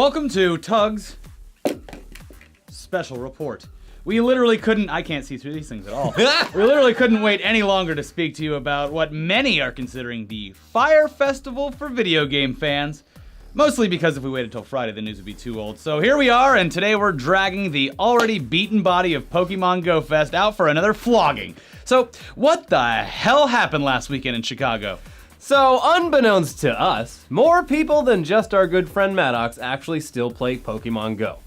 Welcome to T.U.G.S special report. We literally couldn't, I can't see through these things at all. We literally couldn't wait any longer to speak to you about what many are considering the Fire Festival for video game fans. Mostly because if we waited till Friday, the news would be too old. So here we are, and today we're dragging the already beaten body of Pokemon Go Fest out for another flogging. So what the hell happened last weekend in Chicago? So, unbeknownst to us, more people than just our good friend Maddox actually still play Pokemon Go.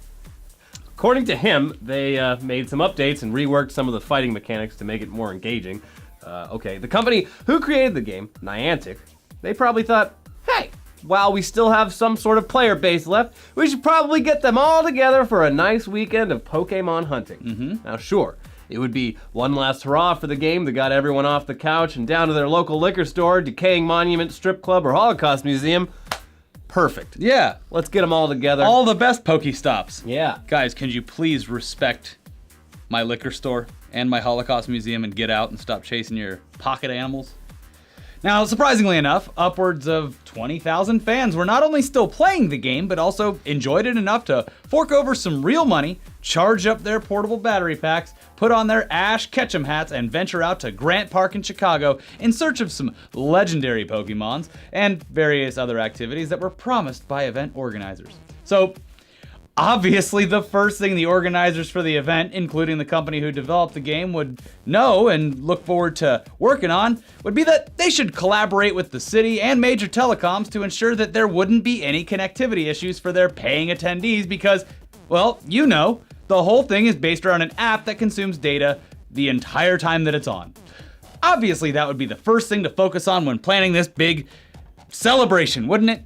According to him, they made some updates and reworked some of the fighting mechanics to make it more engaging. The company who created the game, Niantic, they probably thought, hey, while we still have some sort of player base left, we should probably get them all together for a nice weekend of Pokemon hunting. Now sure, it would be one last hurrah for the game that got everyone off the couch and down to their local liquor store, decaying monument, strip club, or Holocaust museum. Perfect. Yeah. Let's get them all together. All the best Pokestops. Yeah. Guys, can you please respect my liquor store and my Holocaust museum and get out and stop chasing your pocket animals? Now, surprisingly enough, upwards of 20,000 fans were not only still playing the game, but also enjoyed it enough to fork over some real money, charge up their portable battery packs, put on their Ash Ketchum hats, and venture out to Grant Park in Chicago in search of some legendary Pokemons and various other activities that were promised by event organizers. So, obviously, the first thing the organizers for the event, including the company who developed the game, would know and look forward to working on would be that they should collaborate with the city and major telecoms to ensure that there wouldn't be any connectivity issues for their paying attendees because, well, you know, the whole thing is based around an app that consumes data the entire time that it's on. Obviously, that would be the first thing to focus on when planning this big celebration, wouldn't it?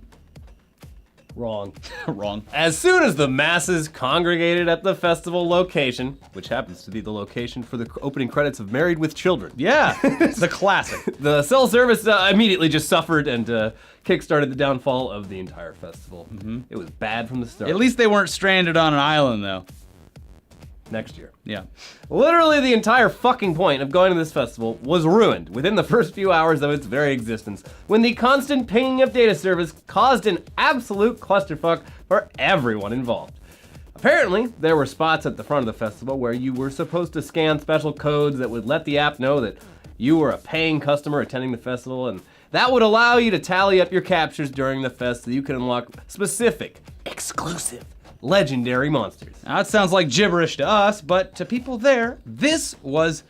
Wrong. Wrong. As soon as the masses congregated at the festival location, which happens to be the location for the opening credits of Married with Children. Yeah, it's a classic. The cell service immediately just suffered and kickstarted the downfall of the entire festival. It was bad from the start. At least they weren't stranded on an island, though. Next year. Yeah. Literally the entire fucking point of going to this festival was ruined within the first few hours of its very existence when the constant pinging of data service caused an absolute clusterfuck for everyone involved. Apparently, there were spots at the front of the festival where you were supposed to scan special codes that would let the app know that you were a paying customer attending the festival, and that would allow you to tally up your captures during the fest so you could unlock specific, exclusive, legendary monsters. Now, that sounds like gibberish to us, but to people there, this was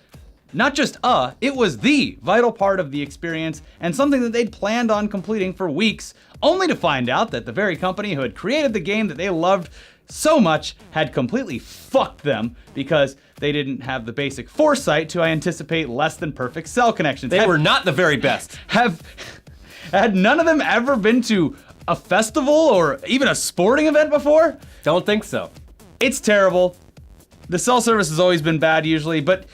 not just it was the vital part of the experience and something that they'd planned on completing for weeks, only to find out that the very company who had created the game that they loved so much had completely fucked them because they didn't have the basic foresight to anticipate less than perfect cell connections. They were not the very best. Had none of them ever been to a festival or even a sporting event before? Don't think so. It's terrible. The cell service has always been bad usually, but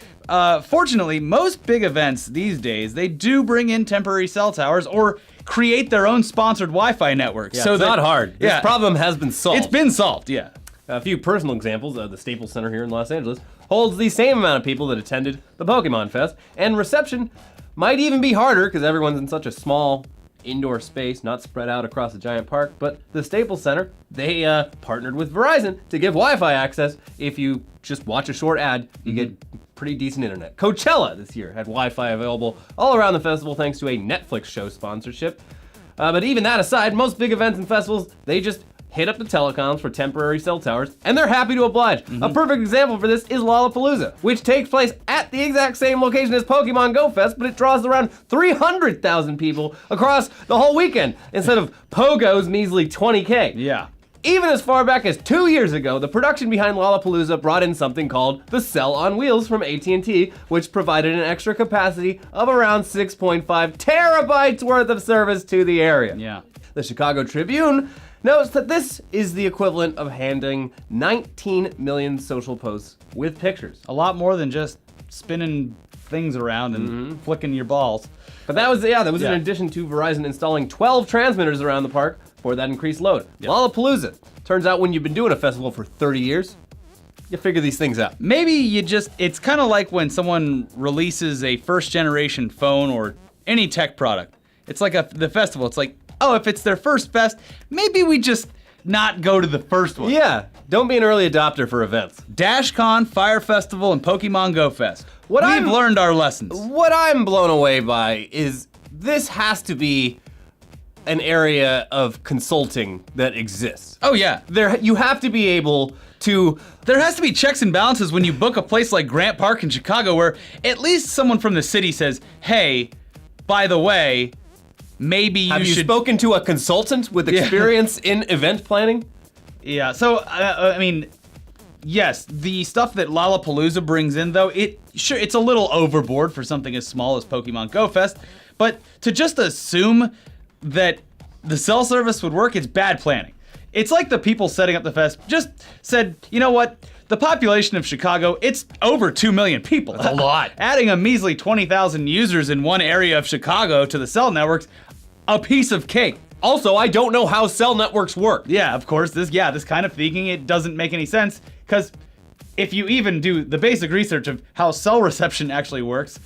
fortunately, most big events these days, they do bring in temporary cell towers or create their own sponsored Wi-Fi networks. Yeah, so it's not hard. This problem has been solved. It's been solved, yeah. A few personal examples. The Staples Center here in Los Angeles holds the same amount of people that attended the Pokemon Fest, and reception might even be harder because everyone's in such a small indoor space, not spread out across a giant park. But the Staples Center, they partnered with Verizon to give Wi-Fi access. If you just watch a short ad, you get pretty decent internet. Coachella this year had Wi-Fi available all around the festival thanks to a Netflix show sponsorship. But even that aside, most big events and festivals, they just hit up the telecoms for temporary cell towers, and they're happy to oblige. A perfect example for this is Lollapalooza, which takes place at the exact same location as Pokemon Go Fest, but it draws around 300,000 people across the whole weekend, instead of Pogo's measly 20K. Yeah. Even as far back as 2 years ago, the production behind Lollapalooza brought in something called the Cell on Wheels from AT&T, which provided an extra capacity of around 6.5 terabytes worth of service to the area. Yeah. The Chicago Tribune notes that this is the equivalent of handling 19 million social posts with pictures. A lot more than just spinning things around and flicking your balls. But that was in addition to Verizon installing 12 transmitters around the park for that increased load. Yep. Lollapalooza. Turns out when you've been doing a festival for 30 years, you figure these things out. Maybe it's kind of like when someone releases a first generation phone or any tech product. It's like the festival. It's like, oh, if it's their first fest, maybe we just not go to the first one. Yeah, don't be an early adopter for events. DashCon, Fire Festival, and Pokemon Go Fest. We've learned our lessons. What I'm blown away by is this has to be an area of consulting that exists. Oh yeah. You have to be able to... There has to be checks and balances when you book a place like Grant Park in Chicago where at least someone from the city says, hey, by the way, maybe you should... Have you spoken to a consultant with experience in event planning? Yeah, so, I mean, yes, the stuff that Lollapalooza brings in, though, it's a little overboard for something as small as Pokemon Go Fest, but to just assume that the cell service would work, it's bad planning. It's like the people setting up the fest just said, you know what, the population of Chicago, it's over 2 million people. That's a lot. Adding a measly 20,000 users in one area of Chicago to the cell networks, a piece of cake. Also, I don't know how cell networks work. Yeah, of course, this kind of thinking, it doesn't make any sense, because if you even do the basic research of how cell reception actually works,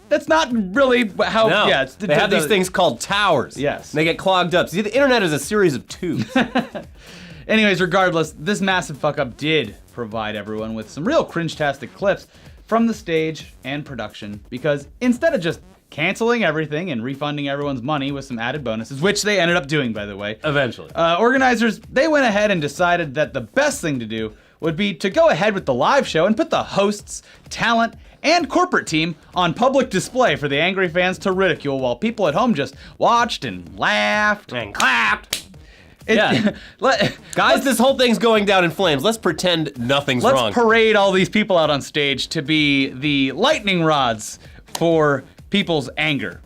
that's not really how, No, yeah. they have these things called towers. Yes. And they get clogged up. See, the internet is a series of tubes. Anyways, regardless, this massive fuck-up did provide everyone with some real cringe-tastic clips from the stage and production, because instead of just canceling everything and refunding everyone's money with some added bonuses, which they ended up doing, by the way. Eventually. Organizers, they went ahead and decided that the best thing to do would be to go ahead with the live show and put the hosts, talent, and corporate team on public display for the angry fans to ridicule while people at home just watched and laughed and clapped. Yeah. Guys, this whole thing's going down in flames. Let's pretend nothing's wrong. Let's parade all these people out on stage to be the lightning rods for people's anger.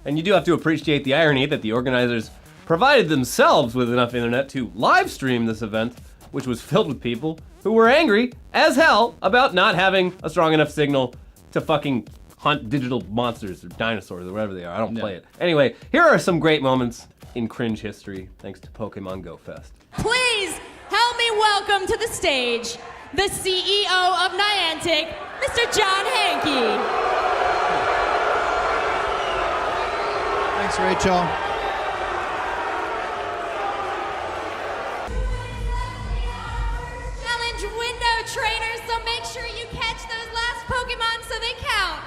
And you do have to appreciate the irony that the organizers provided themselves with enough internet to live stream this event, which was filled with people who were angry as hell about not having a strong enough signal to fucking hunt digital monsters or dinosaurs or whatever they are. I don't play it. Anyway, here are some great moments in cringe history thanks to Pokemon Go Fest. Please help me welcome to the stage the CEO of Niantic, Mr. John Hankey. Thanks, Rachel. Challenge window trainers, so make sure you catch those last Pokemon so they count.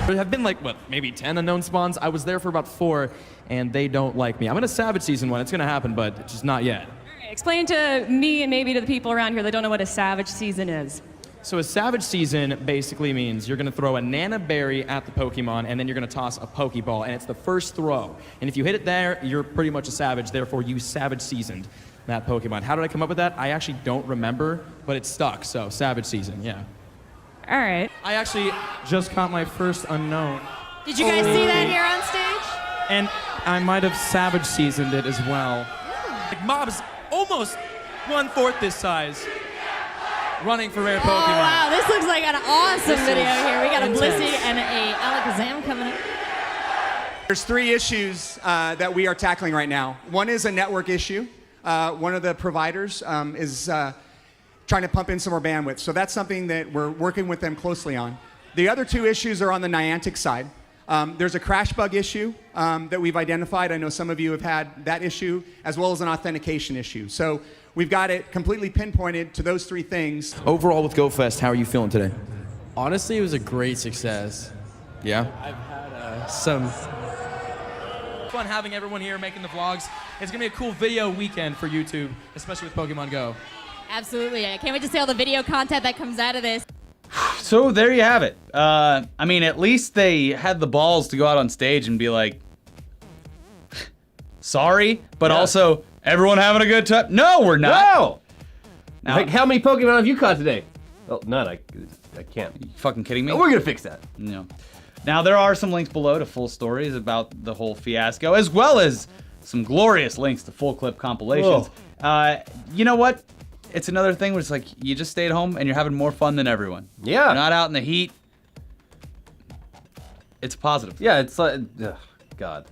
There have been maybe 10 unknown spawns. I was there for about 4, and they don't like me. I'm in a Savage Season one. It's gonna happen, but just not yet. Explain to me and maybe to the people around here that don't know what a Savage Season is. So a Savage Season basically means you're gonna throw a Nana Berry at the Pokemon, and then you're gonna toss a Pokeball, and it's the first throw. And if you hit it there, you're pretty much a Savage, therefore you Savage Seasoned that Pokemon. How did I come up with that? I actually don't remember, but it stuck, so Savage Season, yeah. All right. I actually just caught my first unknown. Did you guys see that here on stage? And I might have Savage Seasoned it as well. Like mobs almost 1/4 this size, running for rare Pokemon. Oh wow, this looks like an awesome video here. We got a intense. Blissey and a Alakazam coming up. There's 3 issues that we are tackling right now. One is a network issue. One of the providers is trying to pump in some more bandwidth. So that's something that we're working with them closely on. The other 2 issues are on the Niantic side. There's a crash bug issue that we've identified. I know some of you have had that issue, as well as an authentication issue. So we've got it completely pinpointed to those 3 things. Overall with GoFest, how are you feeling today? Honestly, it was a great success. Yeah? I've had some... Fun having everyone here making the vlogs. It's gonna be a cool video weekend for YouTube, especially with Pokemon Go. Absolutely. I can't wait to see all the video content that comes out of this. So there you have it. I mean, at least they had the balls to go out on stage and be like, sorry, but also, everyone having a good time? No, we're not. No! Now, Like, how many Pokemon have you caught today? Oh, none. I can't. you fucking kidding me? We're gonna fix that. No. Now, there are some links below to full stories about the whole fiasco, as well as some glorious links to full clip compilations. You know what? It's another thing where it's like, you just stay at home and you're having more fun than everyone. Yeah. You're not out in the heat. It's positive. Yeah, it's like, God.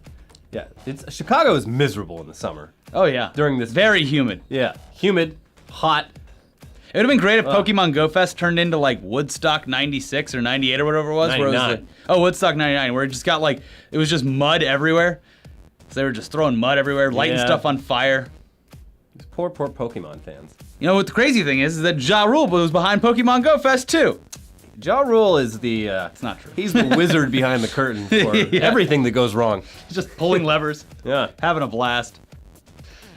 Yeah, Chicago is miserable in the summer. Oh, yeah. During this. Very humid. Yeah, humid, hot. It would have been great if Pokemon Go Fest turned into like Woodstock 96 or 98 or whatever it was. Where it was 99. Woodstock 99, where it just got like, it was just mud everywhere. So they were just throwing mud everywhere, lighting Yeah. stuff on fire. These poor Pokemon fans. You know what the crazy thing is that Ja Rule was behind Pokemon Go Fest too. Ja Rule is the. It's not true. He's the wizard behind the curtain for Yeah. everything that goes wrong. He's just pulling levers, Yeah. having a blast.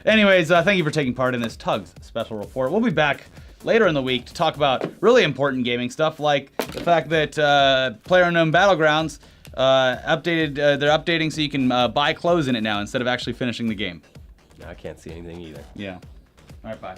Anyways, thank you for taking part in this T.U.G.S special report. We'll be back later in the week to talk about really important gaming stuff, like the fact that PlayerUnknown Battlegrounds updated. They're updating so you can buy clothes in it now instead of actually finishing the game. I can't see anything either. Yeah. All right, bye.